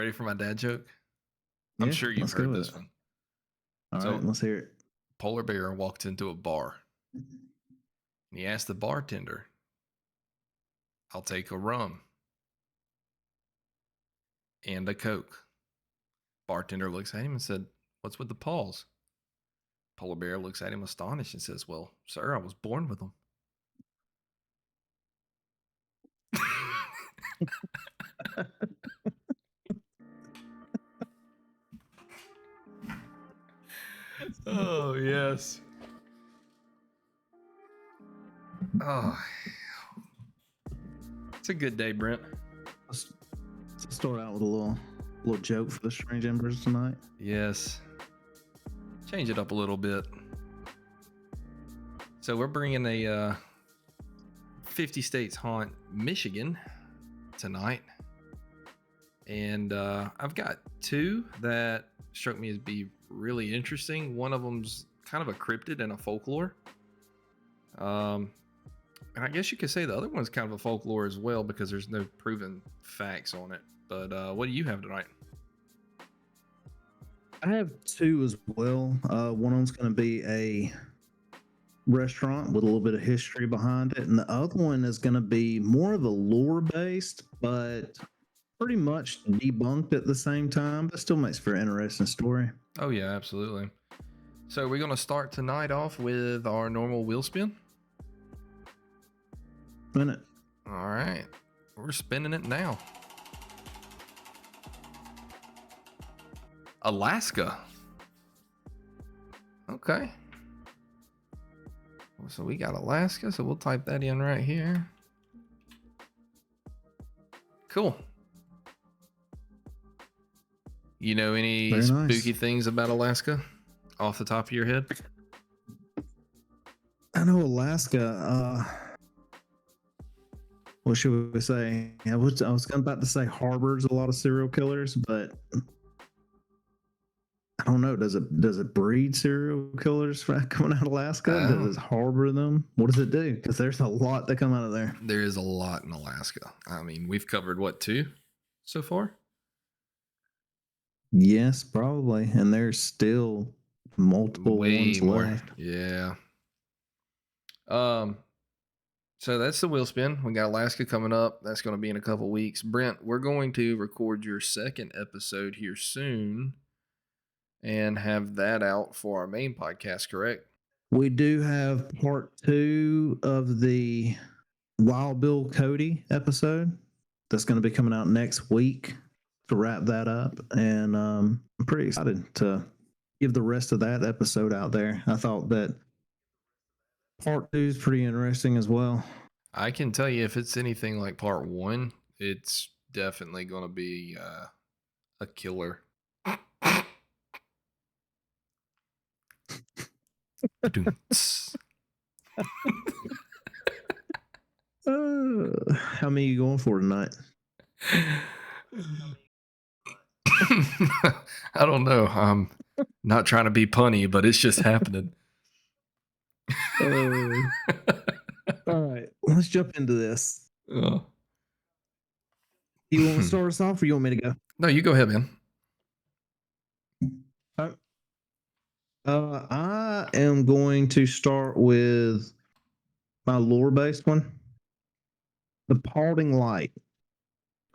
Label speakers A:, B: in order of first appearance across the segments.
A: ready for my dad joke? I'm
B: Yeah,
A: sure you've
B: let's go
A: heard
B: with
A: this
B: it.
A: one.
B: All
A: So,
B: right, let's hear it.
A: polar bear walked into a bar. And he asked the bartender, "I'll take a rum and a Coke." Bartender looks at him and said, "What's with the pause?" Polar bear looks at him astonished and says, "Well, sir, I was born with them." Oh, yes. Oh, it's a good day, Brent.
B: Let's start out with a little joke for the Strange Embers tonight.
A: Yes. Change it up a little bit. So we're bringing a 50 states haunt Michigan tonight. And I've got two that struck me as be really interesting. One of them's kind of a cryptid and a folklore. And I guess you could say the other one's kind of a folklore as well because there's no proven facts on it. But what do you have tonight?
B: I have two as well. One of them's going to be a restaurant with a little bit of history behind it, and the other one is going to be more of a lore based, but pretty much debunked at the same time, but still makes for an interesting story.
A: Oh, yeah, absolutely. So we're going to start tonight off with our normal wheel spin.
B: Spin it.
A: All right. We're spinning it now. Alaska. Okay. So we got Alaska, so we'll type that in right here. Cool. You know any
B: Very nice.
A: spooky things about Alaska off the top of your head?
B: I know Alaska. What should we say? I was about to say harbors a lot of serial killers, but I don't know. Does it breed serial killers coming out of Alaska? Does it harbor them? What does it do? Because there's a lot that come out of there.
A: There is a lot in Alaska. I mean, we've covered what, 2 so far?
B: Yes, probably. And there's still multiple ones left.
A: Yeah. So that's the wheel spin. We got Alaska coming up. That's going to be in a couple weeks. Brent, we're going to record your second episode here soon and have that out for our main podcast, correct?
B: We do have part 2 of the Wild Bill Cody episode that's going to be coming out next week to wrap that up. And I'm pretty excited to give the rest of that episode out there. I thought that part 2 is pretty interesting as well.
A: I can tell you if it's anything like part 1, it's definitely going to be a killer.
B: How many are you going for tonight?
A: I don't know. I'm not trying to be punny, but it's just happening.
B: All right, let's jump into this.
A: You
B: want to start us off or you want me to go?
A: No, you go ahead, man.
B: I am going to start with my lore-based one. The Paulding Light.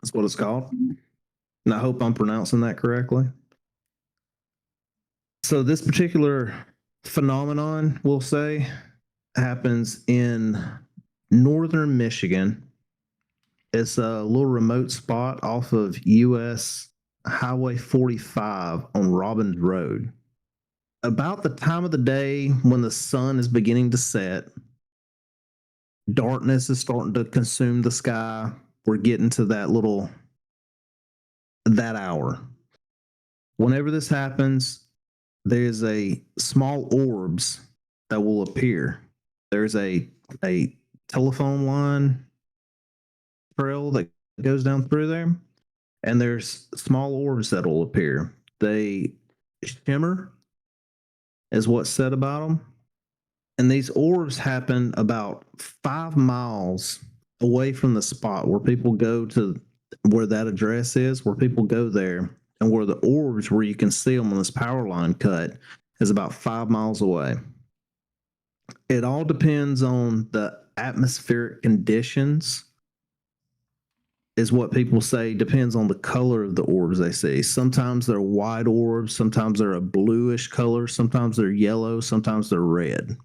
B: That's what it's called. And I hope I'm pronouncing that correctly. So this particular phenomenon, we'll say, happens in northern Michigan. It's a little remote spot off of US Highway 45 on Robbins Road. About the time of the day when the sun is beginning to set, darkness is starting to consume the sky. We're getting to that hour. Whenever this happens, there's a small orbs that will appear. There's a telephone line trail that goes down through there, and there's small orbs that will appear. They shimmer, is what's said about them. And these orbs happen about 5 miles away from the spot where people go to where that address is, where people go there, and where the orbs, where you can see them on this power line cut, is about 5 miles away. It all depends on the atmospheric conditions, is what people say. Depends on the color of the orbs they see. Sometimes they're white orbs, sometimes they're a bluish color, sometimes they're yellow, sometimes they're red.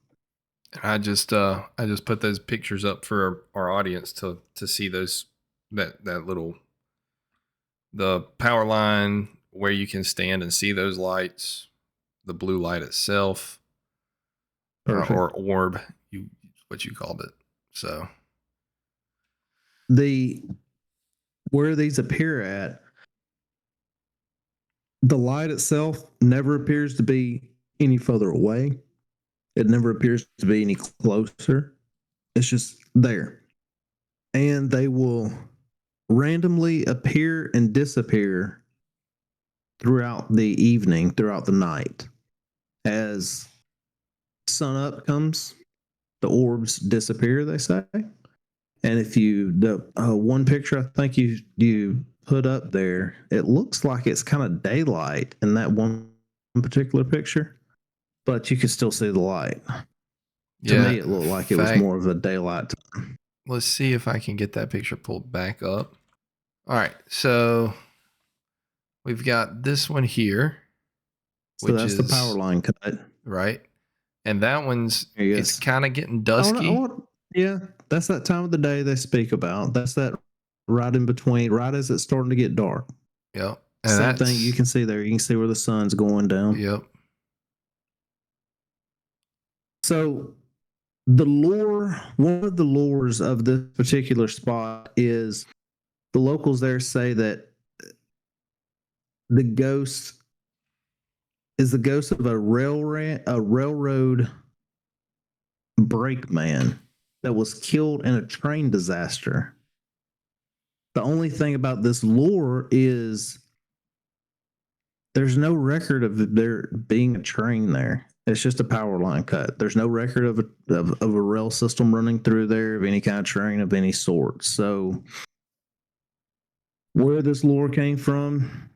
A: I just put those pictures up for our audience to see those, that little, the power line where you can stand and see those lights, the blue light itself, or orb, what you called it. So
B: where these appear at, the light itself never appears to be any further away. It never appears to be any closer. It's just there. And they will randomly appear and disappear throughout the evening, throughout the night. As sun up comes, the orbs disappear, they say. And if the one picture I think you put up there, it looks like it's kind of daylight in that one particular picture, but you can still see the light. To me, it looked like it was more of a daylight time.
A: Let's see if I can get that picture pulled back up. All right, so we've got this one here.
B: So that's the power line cut.
A: Right. And that one's, it's kind of getting dusky.
B: Yeah, that's that time of the day they speak about. That's that right in between, right as it's starting to get dark.
A: Yep.
B: And same thing you can see there. You can see where the sun's going down.
A: Yep.
B: So one of the lures of this particular spot is the locals there say that the ghost is the ghost of a railroad brakeman that was killed in a train disaster. The only thing about this lure is there's no record of there being a train there. It's just a power line cut. There's no record of a rail system running through there, of any kind of train of any sort. So where this lure came from,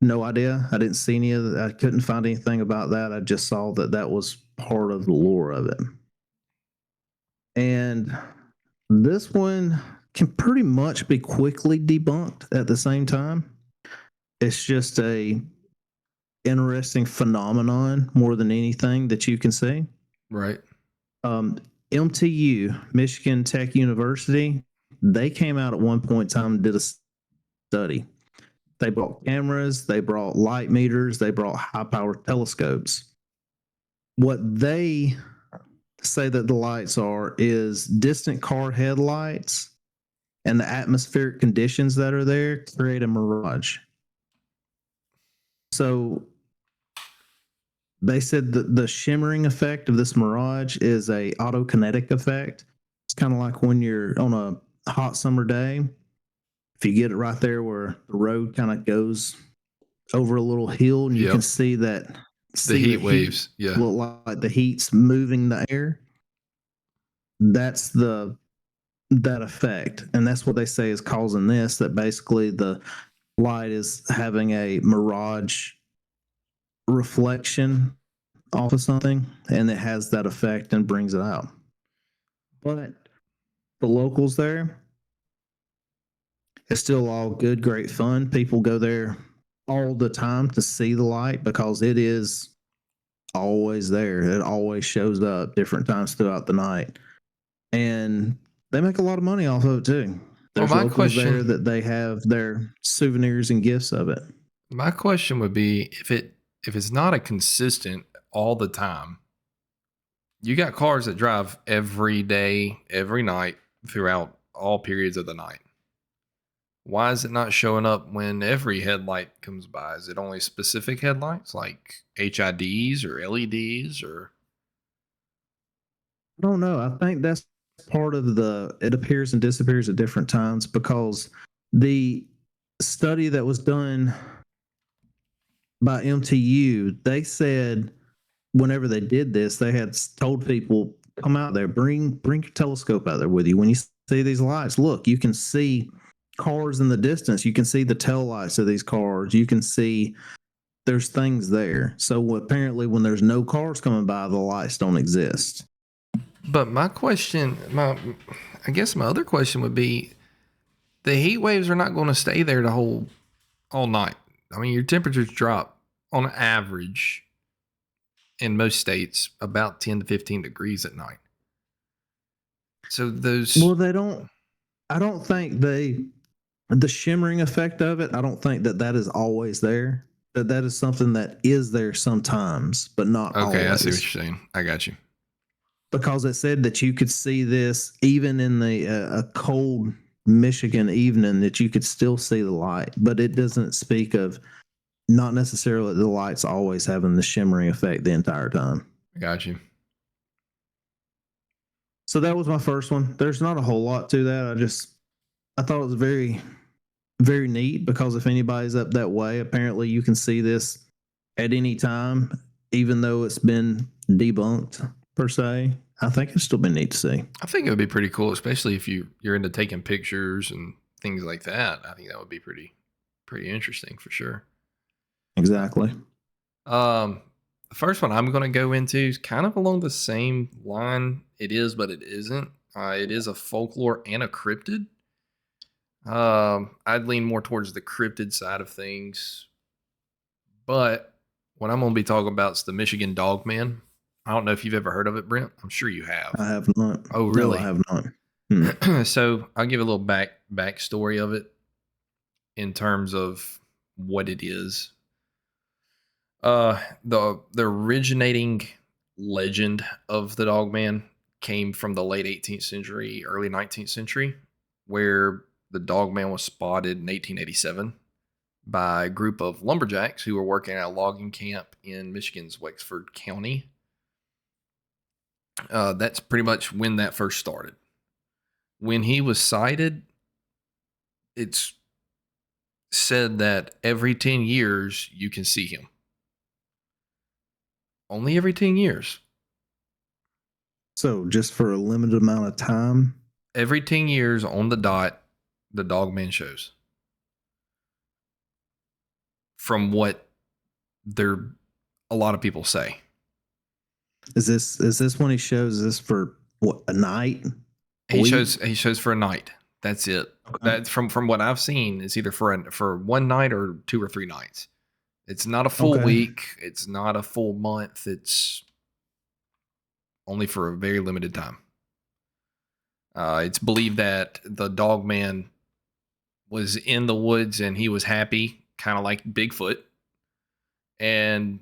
B: no idea. I didn't see any of that. I couldn't find anything about that. I just saw that was part of the lure of it. And this one can pretty much be quickly debunked at the same time. It's just a interesting phenomenon more than anything that you can see.
A: Right.
B: MTU, Michigan Tech University, they came out at one point in time and did a study. They brought cameras, they brought light meters, they brought high-powered telescopes. What they say that the lights are is distant car headlights, and the atmospheric conditions that are there create a mirage. So they said that the shimmering effect of this mirage is a autokinetic effect. It's kind of like when you're on a hot summer day. If you get it right there where the road kind of goes over a little hill and you can see that
A: the heat waves,
B: look like the heat's moving the air. That's that effect, and that's what they say is causing this. That basically the light is having a mirage reflection off of something, and it has that effect and brings it out. But the locals there, it's still all good, great fun. People go there all the time to see the light because it is always there. It always shows up different times throughout the night. And they make a lot of money off of it too. There's locals there that they have their souvenirs and gifts of it.
A: My question would be, if it's not a consistent all the time, you got cars that drive every day, every night, throughout all periods of the night. Why is it not showing up when every headlight comes by? Is it only specific headlights like HIDs or LEDs or?
B: I don't know. I think that's part of it appears and disappears at different times, because the study that was done by MTU, they said whenever they did this, they had told people, come out there, bring your telescope out there with you. When you see these lights, look, you can see cars in the distance. You can see the tail lights of these cars. You can see there's things there. So apparently, when there's no cars coming by, the lights don't exist.
A: But I guess my other question would be, the heat waves are not going to stay there all night. I mean, your temperatures drop on average in most states about 10 to 15 degrees at night. So
B: Well, I don't think the shimmering effect of it, I don't think that is always there. That is something that is there sometimes, but not always.
A: Okay, I see what you're saying. I got you.
B: Because it said that you could see this even in a cold Michigan evening, that you could still see the light, but it doesn't speak of not necessarily the lights always having the shimmering effect the entire time.
A: I got you.
B: So that was my first one. There's not a whole lot to that. I thought it was very, very neat, because if anybody's up that way, apparently you can see this at any time, even though it's been debunked per se. I think it's still been neat to see.
A: I think it would be pretty cool, especially if you're into taking pictures and things like that. I think that would be pretty interesting for sure.
B: Exactly.
A: The first one I'm going to go into is kind of along the same line. It is, but it isn't. It is a folklore and a cryptid. I'd lean more towards the cryptid side of things. But what I'm going to be talking about is the Michigan Dogman. I don't know if you've ever heard of it, Brent. I'm sure you have.
B: I have not.
A: Oh, really?
B: No, I have not.
A: So I'll give a little backstory of it in terms of what it is. The originating legend of the Dogman came from the late 18th century, early 19th century, where the Dogman was spotted in 1887 by a group of lumberjacks who were working at a logging camp in Michigan's Wexford County. That's pretty much when that first started. When he was sighted, it's said that every 10 years you can see him. Only every 10 years.
B: So just for a limited amount of time?
A: Every 10 years on the dot, the Dogman shows. From what a lot of people say.
B: Is this when he shows this for what, a night?
A: He shows for a night. That's it.
B: Okay.
A: That from what I've seen, it's either for one night or 2 or 3 nights. It's not a full week. It's not a full month. It's only for a very limited time. It's believed that the Dogman was in the woods and he was happy, kind of like Bigfoot. And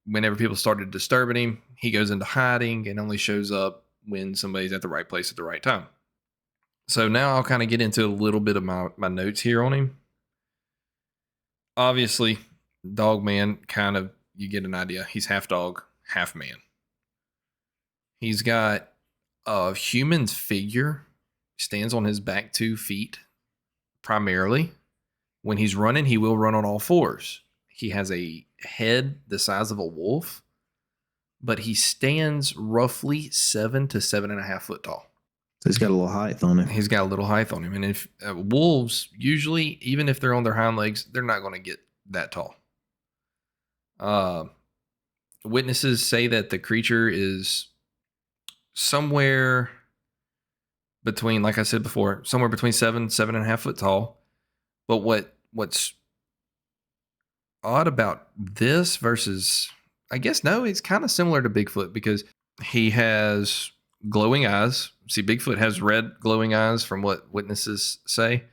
A: whenever people started disturbing him, he goes into hiding and only shows up when somebody's at the right place at the right time. So now I'll kind of get into a little bit of my notes here on him. Obviously, Dogman, kind of, you get an idea. He's half dog, half man. He's got a human's figure, stands on his back 2 feet primarily. When he's running, he will run on all 4s. He has a head the size of a wolf, but he stands roughly 7 to 7.5 foot tall.
B: So he's got a little height on him.
A: He's got a little height on him. And if wolves, usually, even if they're on their hind legs, they're not going to get that tall. Witnesses say that the creature is somewhere between, like I said before, somewhere between 7.5 foot tall. But what's odd about this versus, I guess, no, it's kind of similar to Bigfoot because he has glowing eyes. See, Bigfoot has red glowing eyes from what witnesses say.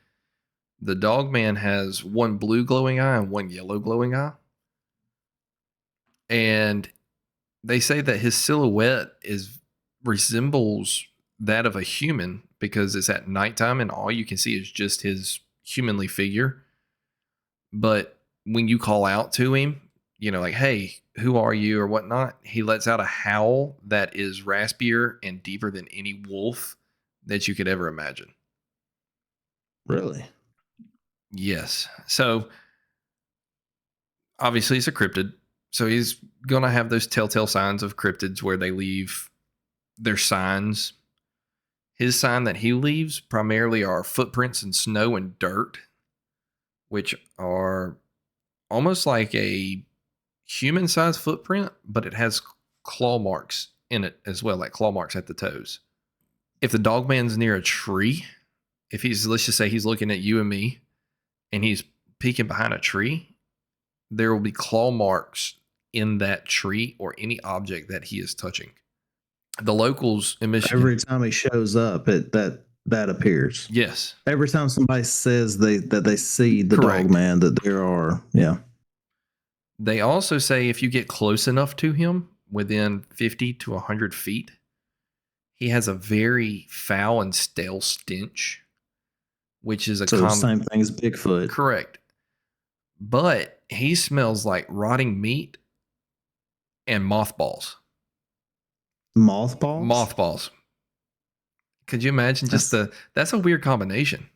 A: The Dogman has 1 blue glowing eye and 1 yellow glowing eye. And they say that his silhouette resembles that of a human because it's at nighttime and all you can see is just his humanly figure. But when you call out to him, like, hey, who are you or whatnot, he lets out a howl that is raspier and deeper than any wolf that you could ever imagine.
B: Really?
A: Yes. So obviously it's a cryptid. So he's going to have those telltale signs of cryptids where they leave their signs His sign that he leaves primarily are footprints in snow and dirt, which are almost like a human-sized footprint, but it has claw marks in it as well, like claw marks at the toes. If the dog man's near a tree, if he's, let's just say he's looking at you and me, and he's peeking behind a tree, there will be claw marks in that tree or any object that he is touching. The locals in Michigan,
B: Every time he shows up, that appears.
A: yes,
B: Every time somebody says that they see the
A: Correct.
B: dog man, that there are, yeah.
A: They also say if you get close enough to him, within 50 to 100 feet, he has a very foul and stale stench, which is a
B: So same thing as Bigfoot.
A: Correct. But he smells like rotting meat and mothballs.
B: Mothballs?
A: Mothballs. Could you imagine that's a weird combination.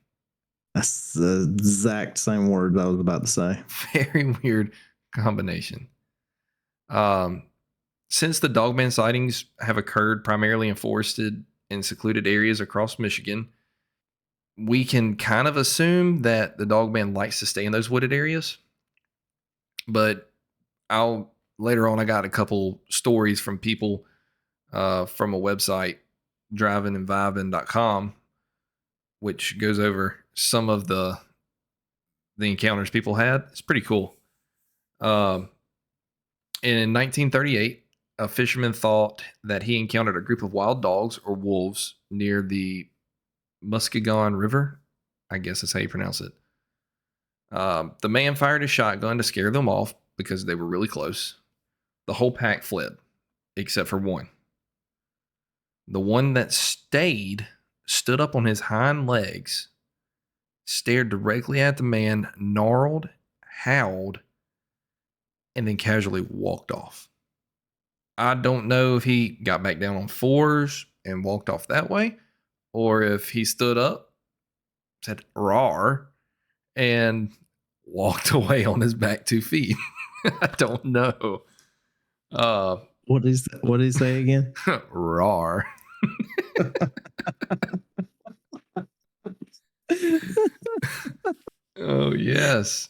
B: That's the exact same word I was about to say.
A: Very weird combination. Since the dogman sightings have occurred primarily in forested and secluded areas across Michigan, we can kind of assume that the dogman likes to stay in those wooded areas. But later on, I got a couple stories from people from a website, drivingandvibing.com, which goes over some of the encounters people had. It's pretty cool. In 1938, a fisherman thought that he encountered a group of wild dogs or wolves near the Muskegon River. I guess that's how you pronounce it. The man fired his shotgun to scare them off because they were really close. The whole pack fled, except for one. The one that stayed stood up on his hind legs, stared directly at the man, gnarled, howled, and then casually walked off. I don't know if he got back down on fours and walked off that way, or if he stood up, said "rawr," and walked away on his back 2 feet. I don't know.
B: What did he say again?
A: "Rawr." Oh yes.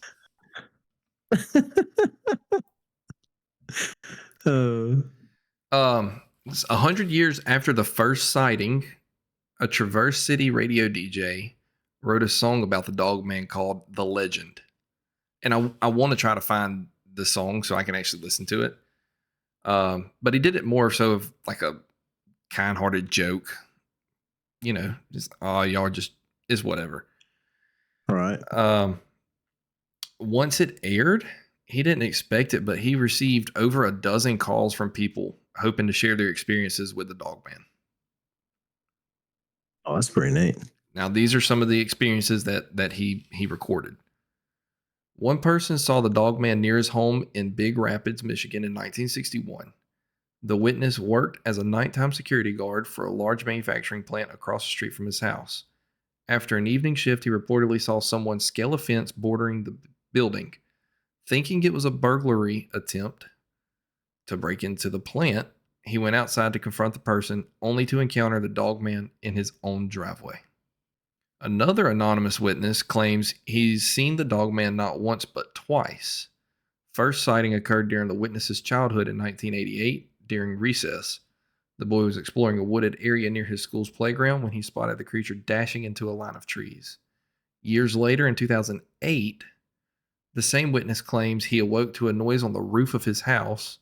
A: 100 years after the first sighting, a Traverse City radio DJ wrote a song about the dog man called "The Legend," and I want to try to find the song so I can actually listen to it. But he did it more so of like a kind-hearted joke, just y'all just is whatever.
B: All right.
A: Once it aired, he didn't expect it, but he received over a dozen calls from people hoping to share their experiences with the dog man.
B: Oh, that's pretty neat.
A: Now, these are some of the experiences that he recorded. One person saw the dog man near his home in Big Rapids, Michigan in 1961. The witness worked as a nighttime security guard for a large manufacturing plant across the street from his house. After an evening shift, he reportedly saw someone scale a fence bordering the building. Thinking it was a burglary attempt to break into the plant, he went outside to confront the person, only to encounter the dog man in his own driveway. Another anonymous witness claims he's seen the dog man not once but twice. First sighting occurred during the witness's childhood in 1988 during recess. The boy was exploring a wooded area near his school's playground when he spotted the creature dashing into a line of trees. Years later, in 2008, the same witness claims he awoke to a noise on the roof of his house.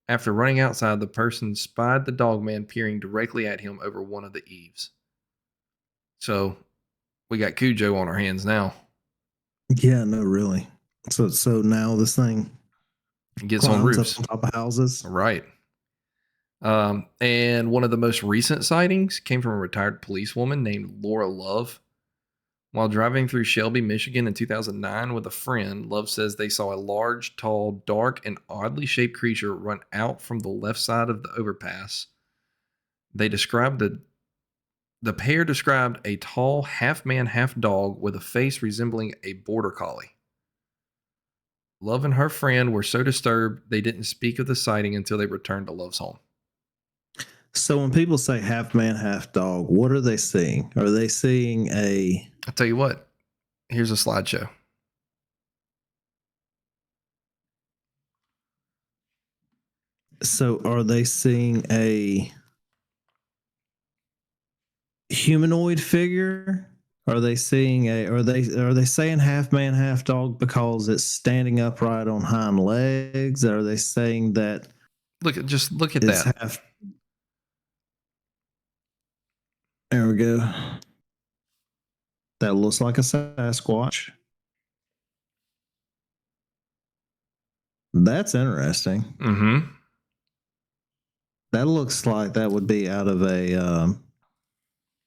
A: After running outside, the person spied the dog man peering directly at him over one of the eaves. So, we got Cujo on our hands now.
B: Yeah, no, really. So now this thing
A: gets on roofs,
B: up on top of houses.
A: Right. And one of the most recent sightings came from a retired policewoman named Laura Love. While driving through Shelby, Michigan in 2009 with a friend, Love says they saw a large, tall, dark, and oddly shaped creature run out from the left side of the overpass. They described the pair described a tall, half man, half dog with a face resembling a border collie. Love and her friend were so disturbed they didn't speak of the sighting until they returned to Love's home.
B: So when people say half man, half dog, what are they seeing? Are they seeing a?
A: I'll tell you what. Here's a slideshow.
B: So are they seeing a humanoid figure? Are they seeing a? Are they saying half man, half dog because it's standing upright on hind legs? Are they saying that
A: Look at
B: it's
A: that.
B: half? There we go. That looks like a Sasquatch. That's interesting.
A: Mm-hmm.
B: That looks like that would be out of a.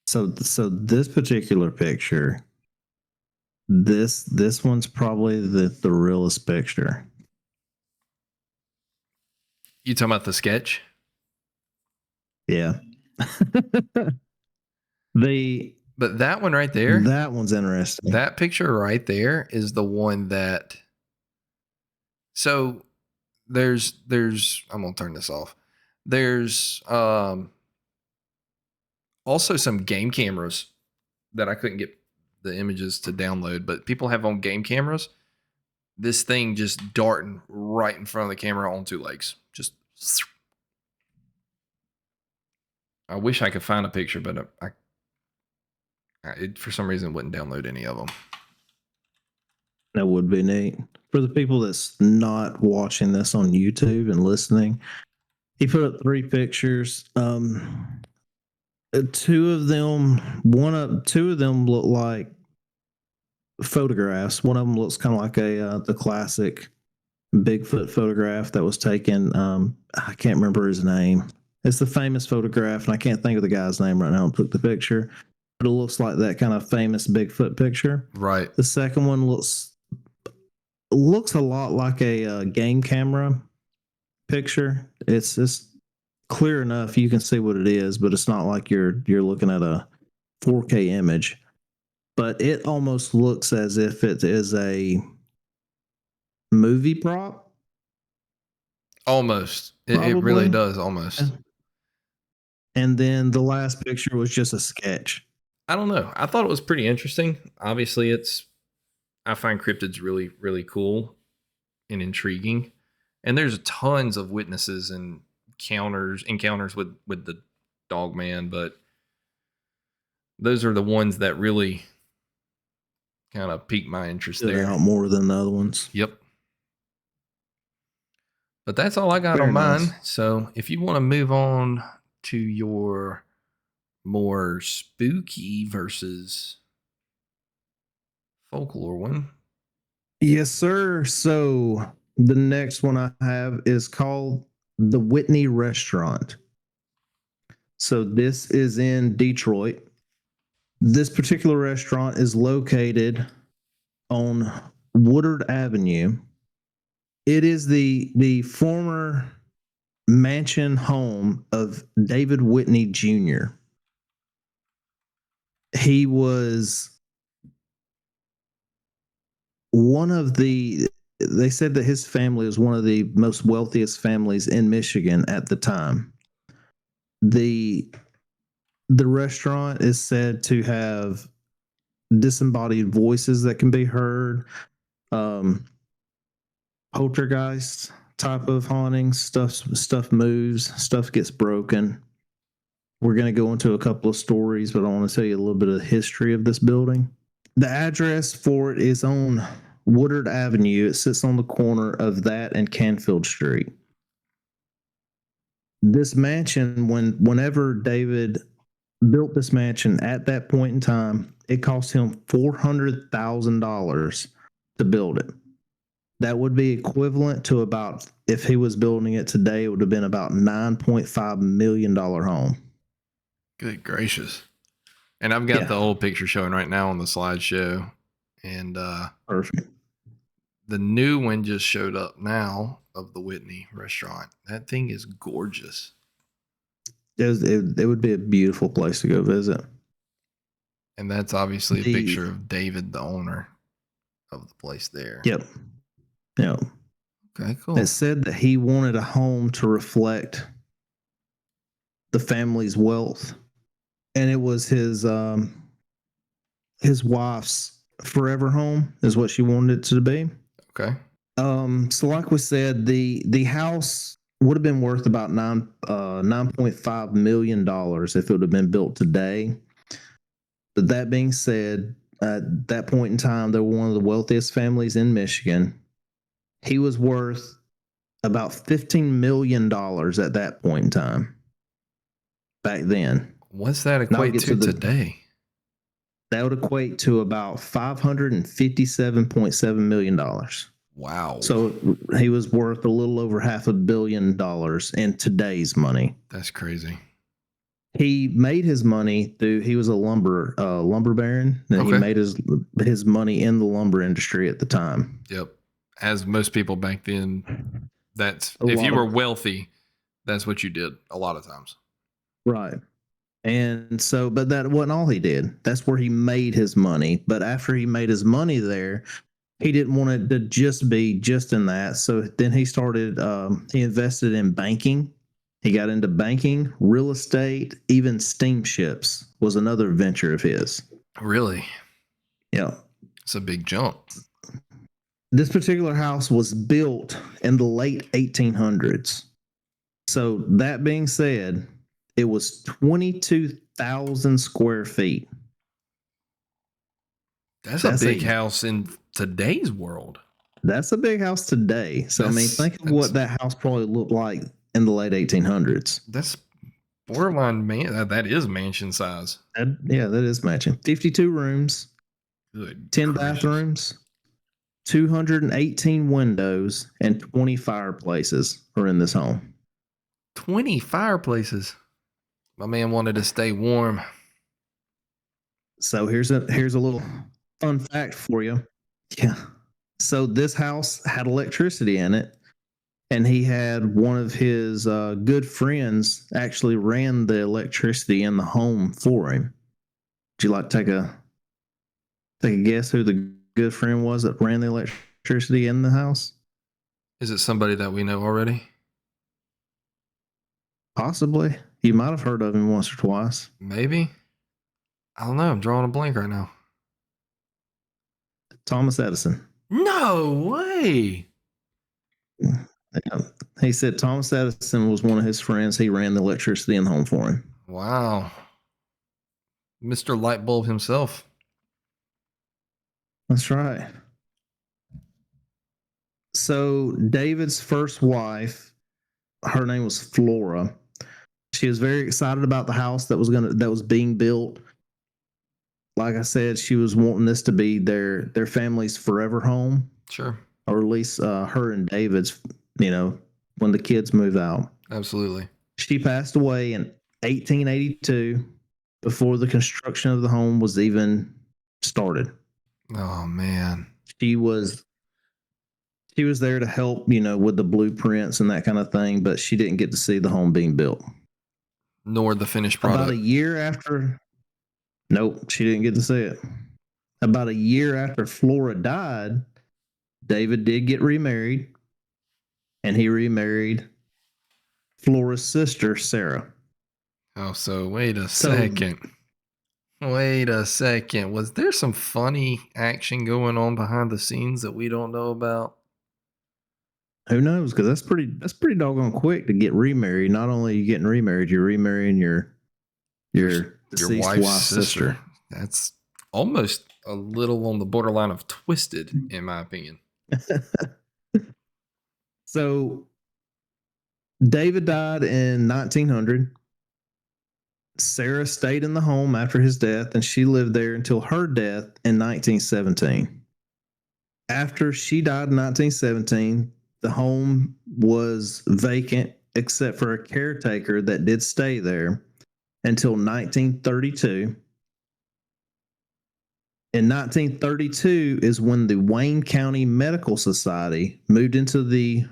B: So this particular picture, this one's probably the realest picture.
A: You talking about the sketch?
B: Yeah.
A: But that one right there,
B: that one's interesting.
A: that picture right there is the one that. So there's I'm gonna turn this off. There's also some game cameras that I couldn't get the images to download, but people have on game cameras this thing just darting right in front of the camera on two legs. Just I wish I could find a picture, but it, for some reason, wouldn't download any of them.
B: That would be neat. For the people that's not watching this on YouTube and listening, he put up 3 pictures. Two of them look like photographs. One of them looks kind of like the classic Bigfoot photograph that was taken. I can't remember his name. It's the famous photograph, and I can't think of the guy's name right now. I took the picture, but it looks like that kind of famous Bigfoot picture.
A: Right.
B: The second one looks a lot like a game camera picture. It's just clear enough you can see what it is, but it's not like you're looking at a 4K image. But it almost looks as if it is a movie prop.
A: Almost. It really does almost.
B: And then the last picture was just a sketch.
A: I don't know. I thought it was pretty interesting. Obviously, I find cryptids really, really cool and intriguing. And there's tons of witnesses and encounters with the dog man, but those are the ones that really kind of piqued my interest there.
B: Out more than the other ones.
A: Yep. But that's all I got on mine. So if you want to move on to your more spooky versus folklore one.
B: Yes, sir. So the next one I have is called the Whitney Restaurant. So this is in Detroit. This particular restaurant is located on Woodard Avenue. It is the former mansion home of David Whitney Jr. He was they said that his family was one of the most wealthiest families in Michigan at the time. The restaurant is said to have disembodied voices that can be heard, poltergeist type of hauntings. Stuff moves, stuff gets broken. We're going to go into a couple of stories, but I want to tell you a little bit of the history of this building. The address for it is on Woodard Avenue. It sits on the corner of that and Canfield Street. This mansion, whenever David built this mansion at that point in time, it cost him $400,000 to build it. That would be equivalent to about, if he was building it today, it would have been about $9.5 million home.
A: Good gracious. And I've got the old picture showing right now on the slideshow. And
B: perfect.
A: The new one just showed up now of the Whitney restaurant. That thing is gorgeous.
B: It would be a beautiful place to go visit.
A: And that's obviously a picture of David, the owner of the place there.
B: Yep.
A: Okay, cool.
B: It said that he wanted a home to reflect the family's wealth, and it was his wife's forever home is what she wanted it to be.
A: Okay.
B: So like we said, the house would have been worth about $9.5 million if it would have been built today. But that being said, at that point in time, they were one of the wealthiest families in Michigan. He was worth about $15 million at that point in time. Back then.
A: What's that equate to today?
B: That would equate to about $557.7 million.
A: Wow.
B: So he was worth a little over $500 million in today's money.
A: That's crazy.
B: He made his money through, he was a lumber baron, and he made his money in the lumber industry at the time.
A: Yep. As most people back then, if you were wealthy, that's what you did a lot of times.
B: Right. And so, but that wasn't all he did. That's where he made his money. But after he made his money there, he didn't want it to just be just in that. So then he started, he invested in banking. He got into banking, real estate, even steamships was another venture of his.
A: Really?
B: Yeah.
A: It's a big jump.
B: This particular house was built in the late 1800s. So that being said, it was 22,000 square feet.
A: That's a big house in today's world.
B: That's a big house today. So, think of what that house probably looked like in the late 1800s.
A: That's borderline, that is mansion size.
B: That is mansion. 52 rooms, 10 bathrooms, 218 windows, and 20 fireplaces are in this home.
A: 20 fireplaces. My man wanted to stay warm.
B: So here's a little fun fact for you. Yeah. So this house had electricity in it, and he had one of his good friends actually ran the electricity in the home for him. Would you like to take a guess who the good friend was that ran the electricity in the house?
A: Is it somebody that we know already?
B: Possibly. You might have heard of him once or twice.
A: Maybe. I don't know. I'm drawing a blank right now.
B: Thomas Edison.
A: No way.
B: Yeah. He said Thomas Edison was one of his friends. He ran the electricity in the home for him.
A: Wow. Mr. Lightbulb himself.
B: That's right. So David's first wife, her name was Flora. She was very excited about the house that was being built. Like I said, she was wanting this to be their family's forever home.
A: Sure.
B: Or at least her and David's, when the kids move out.
A: Absolutely. She
B: passed away in 1882 before the construction of the home was even started.
A: Oh, man.
B: She was there to help, with the blueprints and that kind of thing, but she didn't get to see the home being built.
A: Nor the finished product.
B: About a year after, nope, she didn't get to see it. About a year after Flora died, David did get remarried, and he remarried Flora's sister, Sarah.
A: Oh, so wait a second. Wait a second. Was there some funny action going on behind the scenes that we don't know about?
B: Who knows? Because that's pretty doggone quick to get remarried. Not only are you getting remarried, you're remarrying your deceased wife's sister.
A: That's almost a little on the borderline of twisted, in my opinion.
B: So David died in 1900. Sarah stayed in the home after his death, and she lived there until her death in 1917. After she died in 1917, the home was vacant except for a caretaker that did stay there until 1932. In 1932 is when the Wayne County Medical Society moved into the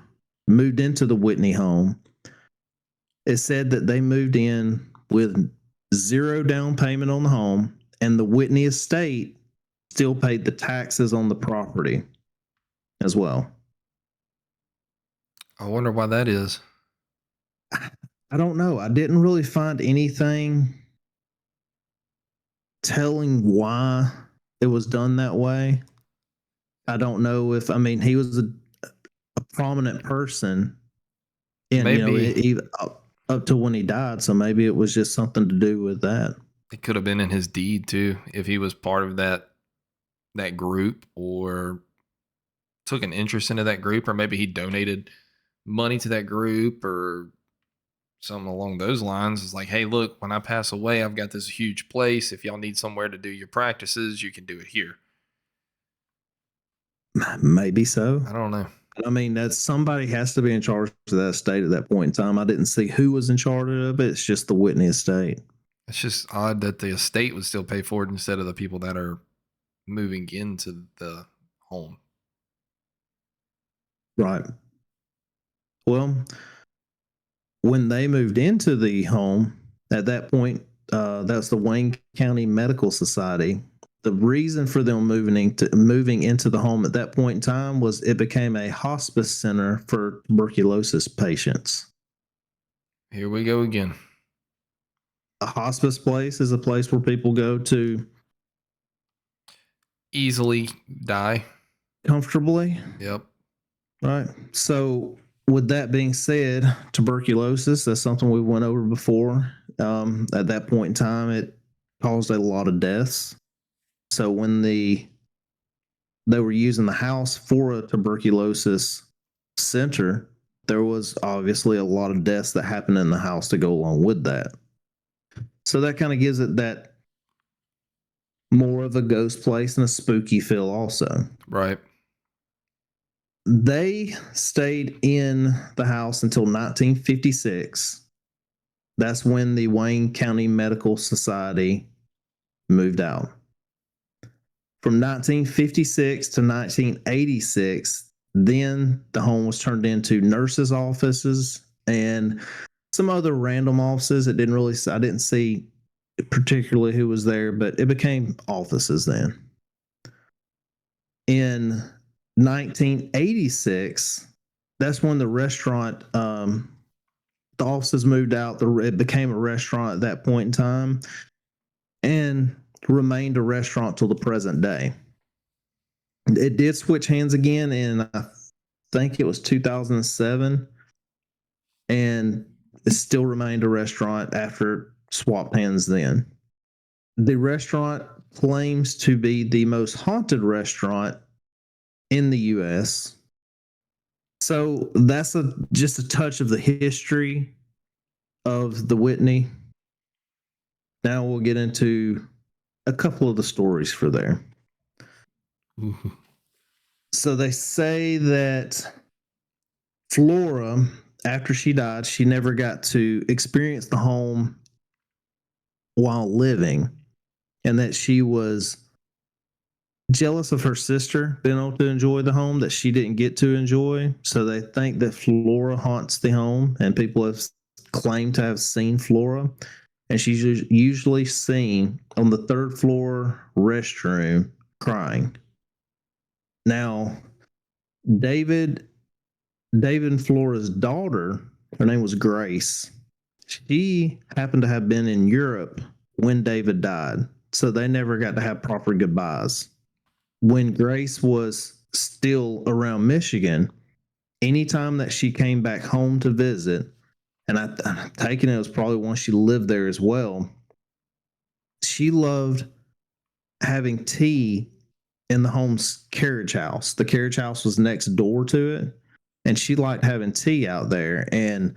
B: Whitney home. It said that they moved in with zero down payment on the home, and the Whitney estate still paid the taxes on the property as well.
A: I wonder why that is.
B: I don't know. I didn't really find anything telling why it was done that way. I don't know if, I mean, he was a prominent person and,
A: Maybe
B: even up to when he died. So maybe it was just something to do with that.
A: it could have been in his deed too, if he was part of that group or took an interest into that group, or maybe he donated money to that group or something along those lines. It's like, hey, look, when I pass away, I've got this huge place. If y'all need somewhere to do your practices, you can do it here.
B: Maybe so.
A: I don't know.
B: I mean, that somebody has to be in charge of that estate at that point in time. I didn't see who was in charge of it. It's just the Whitney estate.
A: It's just odd that the estate would still pay for it instead of the people that are moving into the home.
B: Right. Well, when they moved into the home, at that point, that's the Wayne County Medical Society. The reason for them moving into the home at that point in time was it became a hospice center for tuberculosis patients.
A: Here we go again.
B: A hospice place is a place where people go to
A: Easily die.
B: comfortably.
A: Yep.
B: Right. So, with that being said, tuberculosis, that's something we went over before. At that point in time, it caused a lot of deaths. So, when they were using the house for a tuberculosis center, there was obviously a lot of deaths that happened in the house to go along with that. So, that kind of gives it that more of a ghost place and a spooky feel, also.
A: Right.
B: They stayed in the house until 1956. That's when the Wayne County Medical Society moved out. From 1956 to 1986, then the home was turned into nurses' offices and some other random offices. I didn't see particularly who was there, but it became offices then. In 1986, that's when the restaurant, the offices moved out. It became a restaurant at that point in time and remained a restaurant till the present day. It did switch hands again in, I think it was 2007, and it still remained a restaurant after swapped hands then. The restaurant claims to be the most haunted restaurant in the U.S. So that's just a touch of the history of the Whitney. Now we'll get into a couple of the stories for there.
A: Ooh.
B: So they say that Flora, after she died, she never got to experience the home while living, and that she was jealous of her sister being able to enjoy the home that she didn't get to enjoy. So they think that Flora haunts the home, and people have claimed to have seen Flora, and she's usually seen on the third floor restroom crying. Now, David and Flora's daughter, her name was Grace. She happened to have been in Europe when David died, so they never got to have proper goodbyes. When Grace was still around Michigan, anytime that she came back home to visit, and I'm taking it was probably once she lived there as well, she loved having tea in the home's carriage house. The carriage house was next door to it, and she liked having tea out there and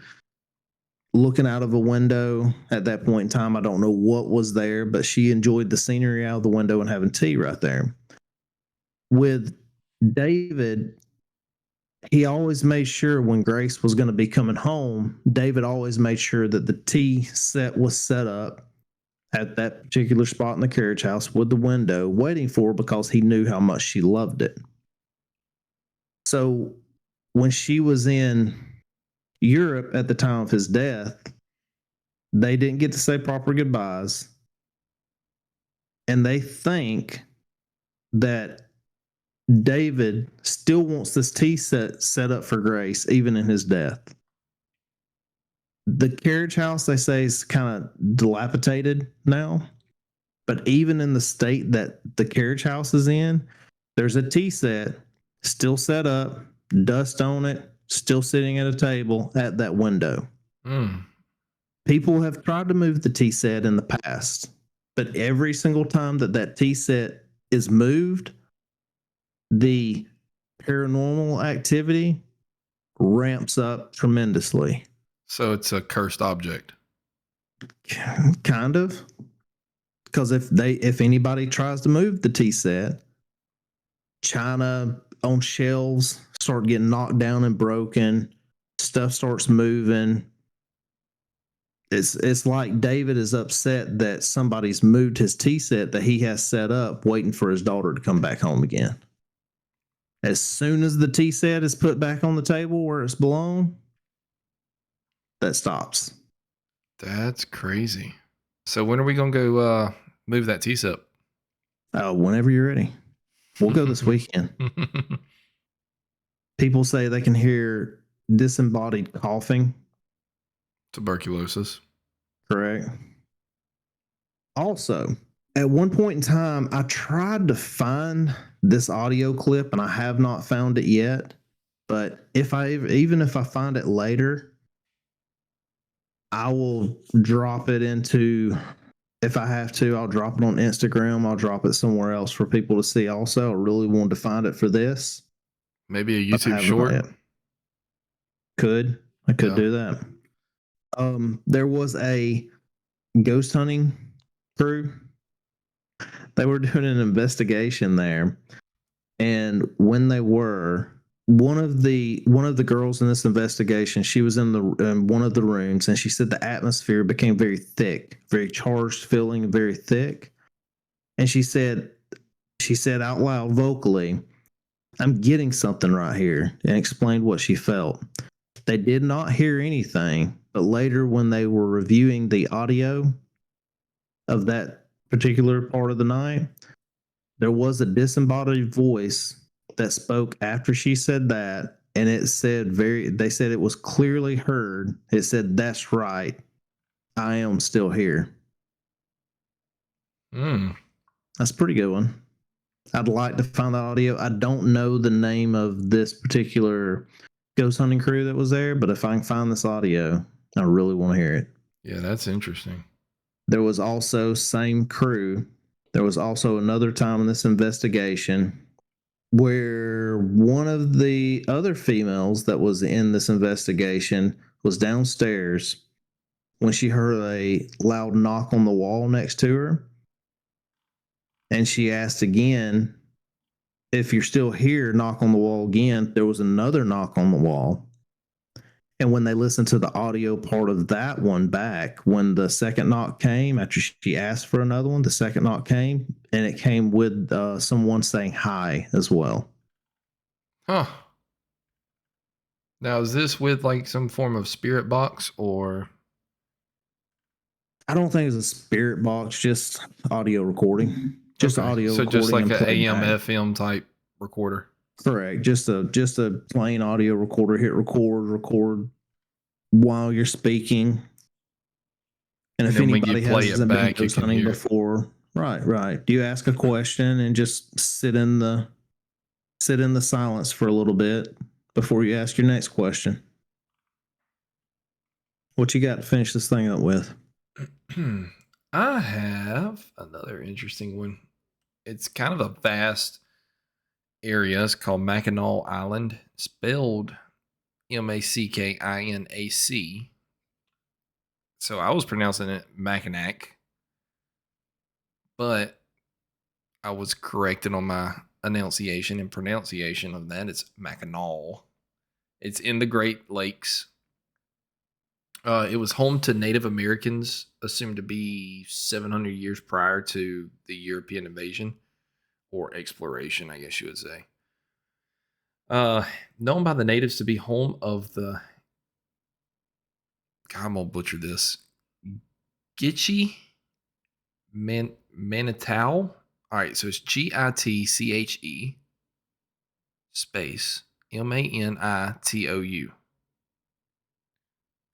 B: looking out of a window. At that point in time, I don't know what was there, but she enjoyed the scenery out of the window and having tea right there. With David, he always made sure when Grace was going to be coming home, David always made sure that the tea set was set up at that particular spot in the carriage house with the window waiting for her, because he knew how much she loved it. So when she was in Europe at the time of his death, they didn't get to say proper goodbyes. And they think that David still wants this tea set up for Grace, even in his death. The carriage house, they say, is kind of dilapidated now. But even in the state that the carriage house is in, there's a tea set still set up, dust on it, still sitting at a table at that window.
A: Mm.
B: People have tried to move the tea set in the past, but every single time that tea set is moved, the paranormal activity ramps up tremendously.
A: So it's a cursed object.
B: Kind of. Because if anybody tries to move the tea set, china on shelves start getting knocked down and broken, stuff starts moving. It's like David is upset that somebody's moved his tea set that he has set up, waiting for his daughter to come back home again. As soon as the tea set is put back on the table where it's belong, that stops.
A: That's crazy. So when are we gonna go move that tea set?
B: Whenever you're ready. We'll go this weekend. People say they can hear disembodied coughing.
A: Tuberculosis.
B: Correct. Also, at one point in time, I tried to find this audio clip and I have not found it yet. But even if I find it later, I will drop it into, if I have to, I'll drop it on Instagram. I'll drop it somewhere else for people to see also. I really wanted to find it for this.
A: Maybe a YouTube short.
B: I could do that. There was a ghost hunting crew. They were doing an investigation there, and when they were, one of the girls in this investigation, she was in one of the rooms, and she said the atmosphere became very thick, very charged, feeling very thick, and she said out loud vocally, "I'm getting something right here," and explained what she felt. They did not hear anything, but later when they were reviewing the audio of that particular part of the night, there was a disembodied voice that spoke after she said that, and it said they said it was clearly heard. It said, "That's right. I am still here." That's a pretty good one. I'd like to find the audio. I don't know the name of this particular ghost hunting crew that was there, but if I can find this audio, I really want to hear it.
A: Yeah, that's interesting.
B: There was also, same crew, there was also another time in this investigation where one of the other females that was in this investigation was downstairs when she heard a loud knock on the wall next to her. And she asked again, "If you're still here, knock on the wall again." There was another knock on the wall. And when they listened to the audio part of that one back, when the second knock came, after she asked for another one, the second knock came, and it came with someone saying hi as well.
A: Huh. Now, is this with like some form of spirit box or?
B: I don't think it's a spirit box, just audio recording. Just
A: Okay.
B: audio
A: so
B: recording.
A: Just like
B: and
A: an AM
B: playback.
A: FM type recorder.
B: Correct. Just a plain audio recorder. Hit record while you're speaking. And if
A: then when
B: anybody
A: you play it
B: hasn't been
A: back, you
B: ghost
A: can
B: hunting
A: hear it.
B: before, right. Do you ask a question and just sit in the silence for a little bit before you ask your next question? What you got to finish this thing up with?
A: I have another interesting one. It's kind of a vast area. It's called Mackinac Island, spelled Mackinac. So I was pronouncing it Mackinac, but I was corrected on my enunciation and pronunciation of that. It's Mackinac. It's in the Great Lakes. It was home to Native Americans, assumed to be 700 years prior to the European invasion or exploration, I guess you would say. Known by the natives to be home of the, God, I'm gonna butcher this, Gitche Manitau. All right, so it's Gitche space Manitou.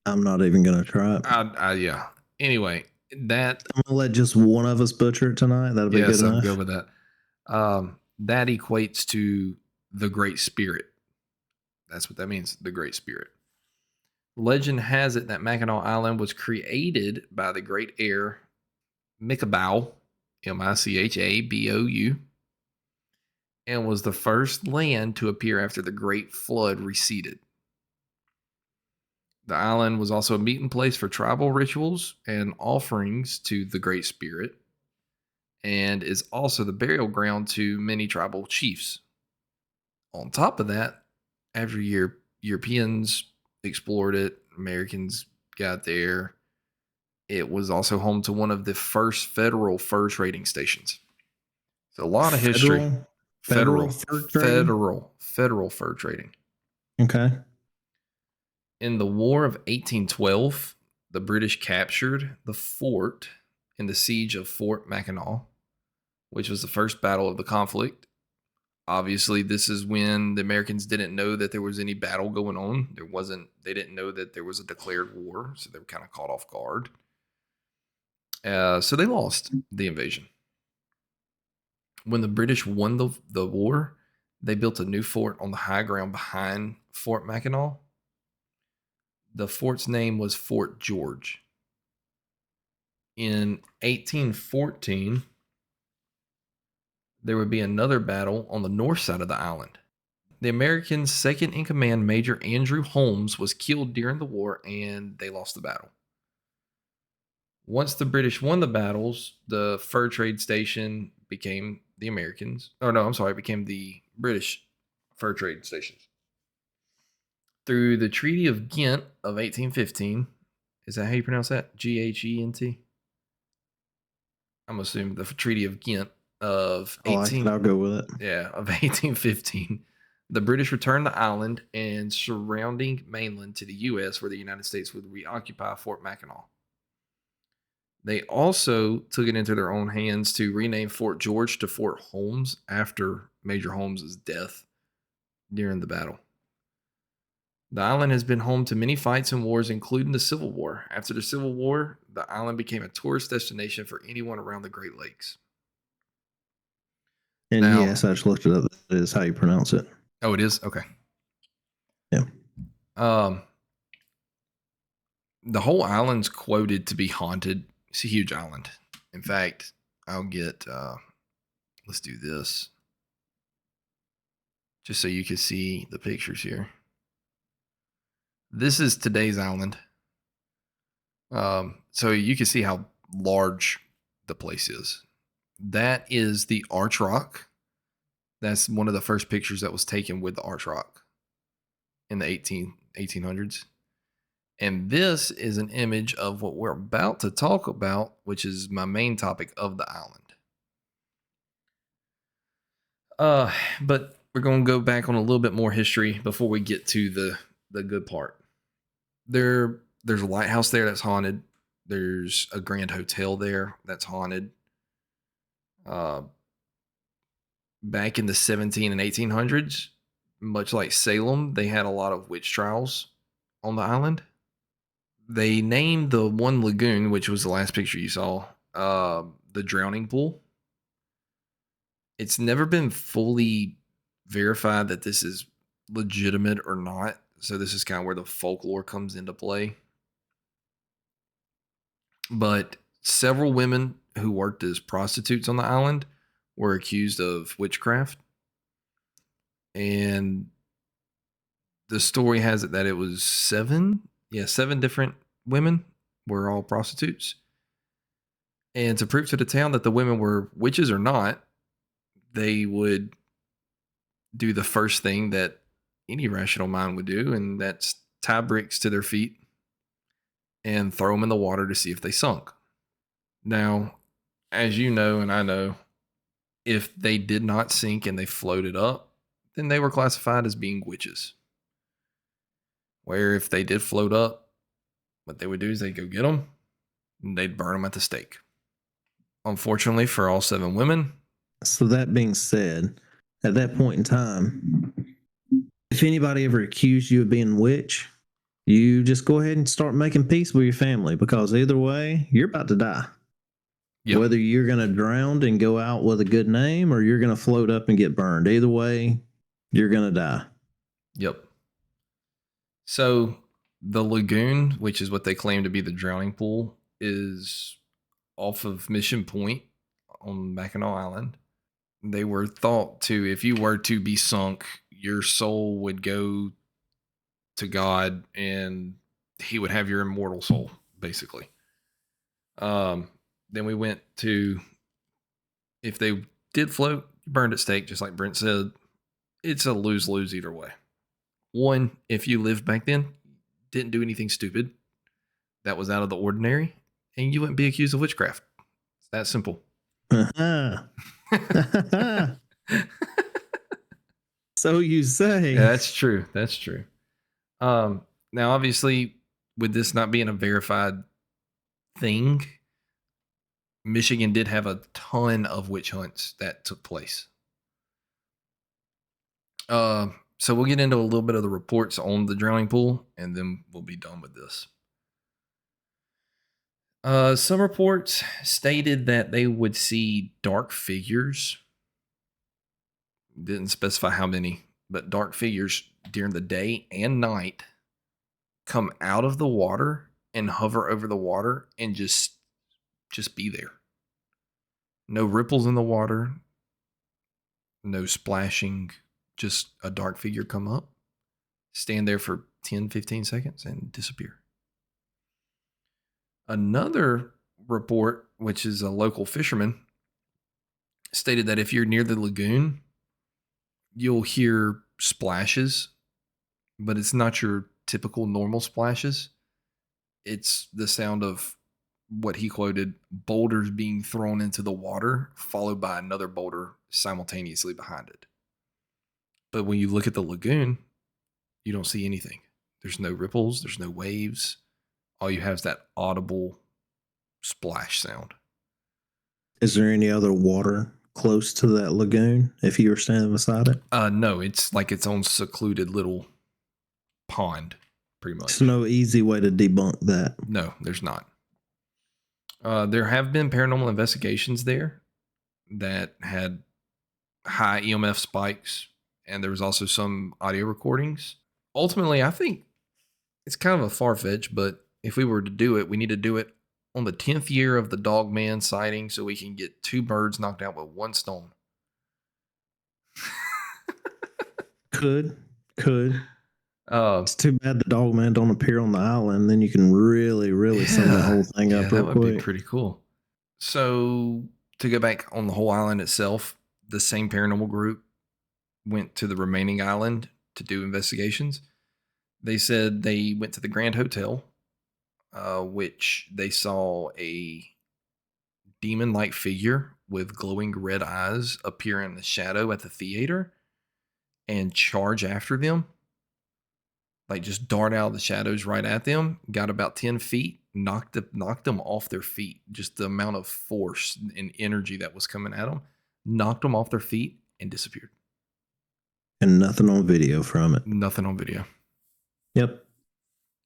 B: I'm not even gonna try it.
A: Yeah. Anyway, that
B: I'm gonna let just one of us butcher it tonight. That'll be good
A: yes, I'm
B: enough.
A: good with that. That equates to the Great Spirit. That's what that means, the Great Spirit. Legend has it that Mackinac Island was created by the great heir Michabou, Michaboou, and was the first land to appear after the Great Flood receded. The island was also a meeting place for tribal rituals and offerings to the Great Spirit, and is also the burial ground to many tribal chiefs. On top of that, after Europeans explored it, Americans got there, it was also home to one of the first federal fur trading stations. So a lot of history.
B: Federal fur trading.
A: Federal fur trading.
B: Okay.
A: In the War of 1812, the British captured the fort in the siege of Fort Mackinac, which was the first battle of the conflict. Obviously, this is when the Americans didn't know that there was any battle going on. They didn't know that there was a declared war, so they were kind of caught off guard. So they lost the invasion. When the British won the war, they built a new fort on the high ground behind Fort Mackinac. The fort's name was Fort George. In 1814, there would be another battle on the north side of the island. The Americans' second in command, Major Andrew Holmes, was killed during the war, and they lost the battle. Once the British won the battles, the fur trade station became the Americans. Oh, no, I'm sorry. It became the British fur trade stations. Through the Treaty of Ghent of 1815, is that how you pronounce that? Ghent? I'm assuming the Treaty of Ghent of 18.
B: I'll go with it.
A: Yeah, of 1815. The British returned the island and surrounding mainland to the U.S., where the United States would reoccupy Fort Mackinac. They also took it into their own hands to rename Fort George to Fort Holmes after Major Holmes' death during the battle. The island has been home to many fights and wars, including the Civil War. After the Civil War, the island became a tourist destination for anyone around the Great Lakes.
B: And
A: now,
B: yes, I just looked it up. That is how you pronounce it.
A: Oh, it is? Okay.
B: Yeah.
A: The whole island's quoted to be haunted. It's a huge island. In fact, I'll get, let's do this. Just so you can see the pictures here. This is today's island. So you can see how large the place is. That is the Arch Rock. That's one of the first pictures that was taken with the Arch Rock in the 1800s. And this is an image of what we're about to talk about, which is my main topic of the island. But we're going to go back on a little bit more history before we get to the good part. There's a lighthouse there that's haunted. There's a Grand Hotel there that's haunted. Back in the 17 and 1800s, much like Salem, they had a lot of witch trials on the island. They named the one lagoon, which was the last picture you saw, the Drowning Pool. It's never been fully verified that this is legitimate or not. So this is kind of where the folklore comes into play. But several women who worked as prostitutes on the island were accused of witchcraft. And the story has it that it was 7 different women were all prostitutes. And to prove to the town that the women were witches or not, they would do the first thing that any rational mind would do, and that's tie bricks to their feet and throw them in the water to see if they sunk. Now, as you know and I know, if they did not sink and they floated up, then they were classified as being witches. Where if they did float up, what they would do is they'd go get them and they'd burn them at the stake. Unfortunately for all 7 women.
B: So that being said, at that point in time, if anybody ever accused you of being a witch, You just go ahead and start making peace with your family, because either way, you're about to die.
A: Yep.
B: Whether you're going to drown and go out with a good name, or you're going to float up and get burned, either way, you're going to die.
A: Yep. So the lagoon, which is what they claim to be the drowning pool, is off of Mission Point on Mackinac Island. They were thought to, if you were to be sunk, your soul would go to God and he would have your immortal soul, basically. Then we went to, if they did float, burned at stake, just like Brent said. It's a lose-lose either way. One, if you lived back then, didn't do anything stupid that was out of the ordinary, and you wouldn't be accused of witchcraft. It's that simple.
B: So you say.
A: Yeah, that's true. That's true. Now, obviously, with this not being a verified thing, Michigan did have a ton of witch hunts that took place. So we'll get into a little bit of the reports on the drowning pool, and then we'll be done with this. Some reports stated that they would see dark figures. Didn't specify how many, but dark figures during the day and night come out of the water and hover over the water and just be there. No ripples in the water, no splashing, just a dark figure come up, stand there for 10, 15 seconds and disappear. Another report, which is a local fisherman, stated that if you're near the lagoon, you'll hear splashes, but it's not your typical normal splashes. It's the sound of what he quoted, boulders being thrown into the water, followed by another boulder simultaneously behind it. But when you look at the lagoon, you don't see anything. There's no ripples. There's no waves. All you have is that audible splash sound.
B: Is there any other water close to that lagoon if you were standing beside it?
A: No, it's like its own secluded little pond, pretty much.
B: There's no easy way to debunk that.
A: No, there's not. There have been paranormal investigations there that had high EMF spikes, and there was also some audio recordings. Ultimately, I think it's kind of a far-fetched, but if we were to do it, we need to do it on the 10th year of the Dogman sighting so we can get 2 birds knocked out with 1 stone.
B: Could. It's too bad the Dogman don't appear on the island. Then you can really sum the whole thing up real
A: quick. That would be pretty cool. So to go back on the whole island itself, the same paranormal group went to the remaining island to do investigations. They said they went to the Grand Hotel, which they saw a demon-like figure with glowing red eyes appear in the shadow at the theater and charge after them. Like just dart out of the shadows right at them, got about 10 feet, knocked them off their feet. Just the amount of force and energy that was coming at them, knocked them off their feet and disappeared.
B: And nothing on video from it.
A: Nothing on video.
B: Yep.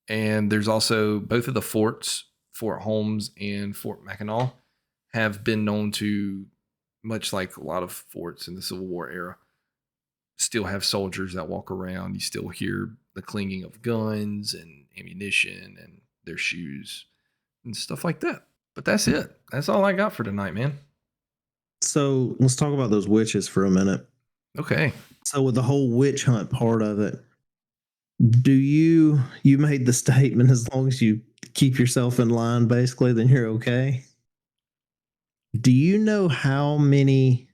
A: And there's also both of the forts, Fort Holmes and Fort Mackinac, have been known to, much like a lot of forts in the Civil War era, still have soldiers that walk around. You still hear the clinging of guns and ammunition and their shoes and stuff like that. But that's it. That's all I got for tonight, man.
B: So let's talk about those witches for a minute.
A: Okay.
B: So with the whole witch hunt part of it, you made the statement, as long as you keep yourself in line, basically, then you're okay. Do you know how many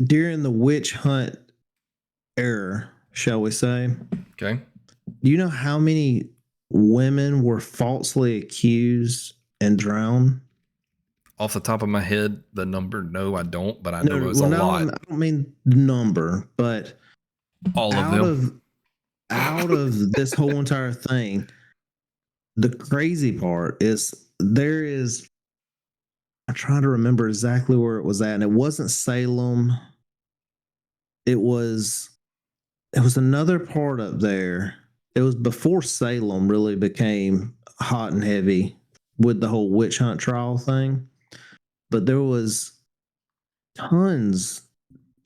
B: during the witch hunt era, shall we say?
A: Okay.
B: Do you know how many women were falsely accused and drowned?
A: Off the top of my head, the number, no, I don't, but I know it was a lot.
B: I don't mean number, but
A: all of them.
B: Out of this whole entire thing, the crazy part is I'm trying to remember exactly where it was at, and it wasn't Salem. It was another part up there It was before Salem really became hot and heavy with the whole witch hunt trial thing. But there was tons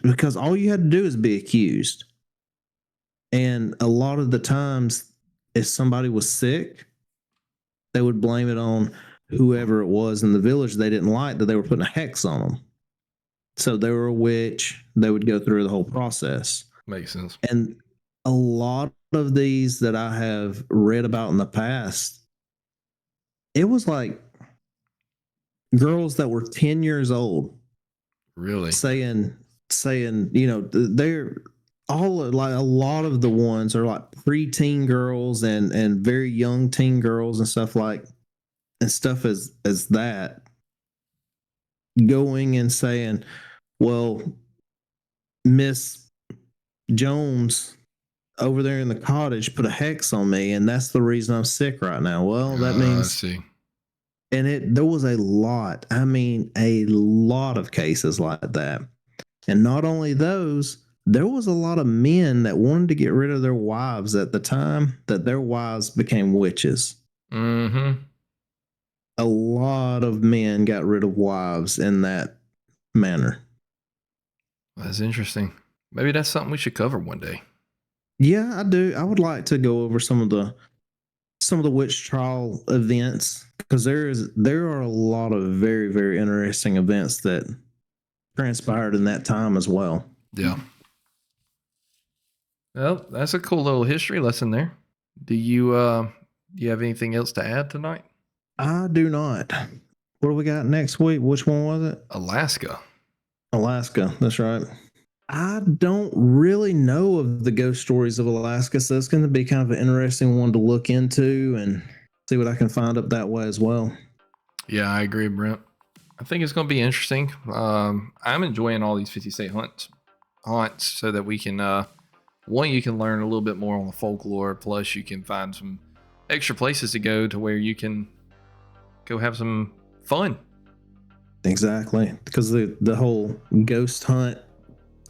B: because all you had to do is be accused. And a lot of the times, if somebody was sick, they would blame it on whoever it was in the village they didn't like that they were putting a hex on them. So they were a witch. They would go through the whole process.
A: Makes sense.
B: And a lot of these that I have read about in the past, it was like girls that were 10 years old
A: Really?
B: saying, they're all like a lot of the ones are like preteen girls and very young teen girls and stuff as that going and saying, well, Miss Jones over there in the cottage put a hex on me, and that's the reason I'm sick right now. Well, that
A: I
B: means,
A: see.
B: and there was a lot. I mean, a lot of cases like that, and not only those. There was a lot of men that wanted to get rid of their wives at the time that their wives became witches.
A: Mm-hmm.
B: A lot of men got rid of wives in that manner.
A: That's interesting. Maybe that's something we should cover one day.
B: Yeah, I do. I would like to go over some of the witch trial events because there are a lot of very, very interesting events that transpired in that time as well.
A: Yeah. Well, that's a cool little history lesson there. Do you have anything else to add tonight?
B: I do not. What do we got next week? Which one was it?
A: Alaska.
B: Alaska. That's right. I don't really know of the ghost stories of Alaska, so it's going to be kind of an interesting one to look into and see what I can find up that way as well.
A: Yeah, I agree, Brent. I think it's going to be interesting. I'm enjoying all these 50 state haunts so that we can, one, you can learn a little bit more on the folklore, plus you can find some extra places to go to where you can go have some fun.
B: Exactly, because the whole ghost hunt,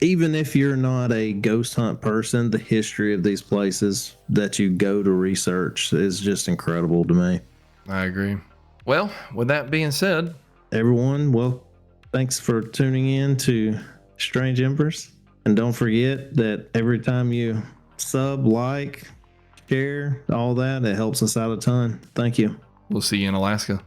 B: even if you're not a ghost hunt person, the history of these places that you go to research is just incredible to me.
A: I agree. Well, with that being said,
B: everyone, well, thanks for tuning in to Strange Embers. And don't forget that every time you sub, like, share, all that, it helps us out a ton. Thank you.
A: We'll see you in Alaska.